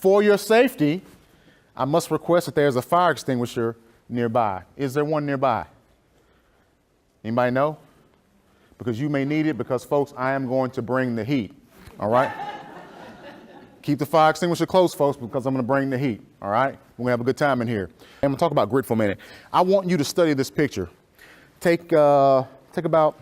For your safety, I must request that there's a fire extinguisher nearby. Is there one nearby? Anybody know? Because you may need it because, folks, I am going to bring the heat, all right? Keep the fire extinguisher close, folks, because I'm going to bring the heat, all right? We're going to have a good time in here. I'm going to talk about grit for a minute. I want you to study this picture. Take about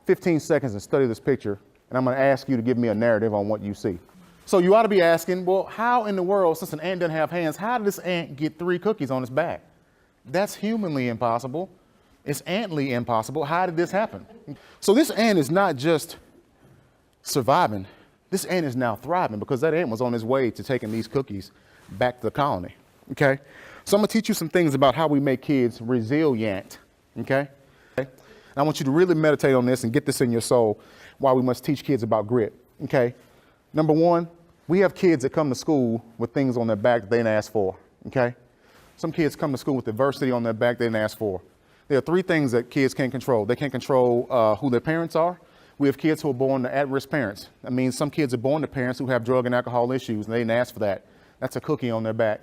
15 seconds and study this picture, and I'm going to ask you to give me a narrative on what you see. So you ought to be asking, well, how in the world, since an ant doesn't have hands, how did this ant get 3 cookies on its back? That's humanly impossible. It's antly impossible. How did this happen? So this ant is not just surviving. This ant is now thriving because that ant was on his way to taking these cookies back to the colony, okay? So I'm going to teach you some things about how we make kids resilient, okay? And I want you to really meditate on this and get this in your soul why we must teach kids about grit, okay? Number one, we have kids that come to school with things on their back that they didn't ask for, okay? Some kids come to school with adversity on their back they didn't ask for. There are 3 things that kids can't control. They can't control who their parents are. We have kids who are born to at-risk parents. That means some kids are born to parents who have drug and alcohol issues and they didn't ask for that. That's a cookie on their back,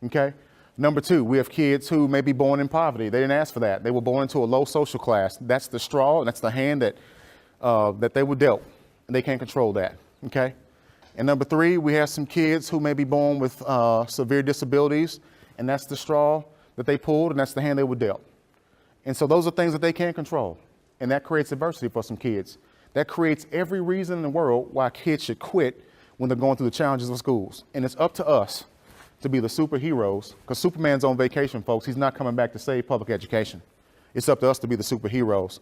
okay? Number 2, we have kids who may be born in poverty. They didn't ask for that. They were born into a low social class. That's the straw, that's the hand that they were dealt, and they can't control that. Okay. And number 3, we have some kids who may be born with severe disabilities, and that's the straw that they pulled, and that's the hand they were dealt. And so those are things that they can't control, and that creates adversity for some kids. That creates every reason in the world why kids should quit when they're going through the challenges of schools. And it's up to us to be the superheroes, because Superman's on vacation, folks. He's not coming back to save public education. It's up to us to be the superheroes.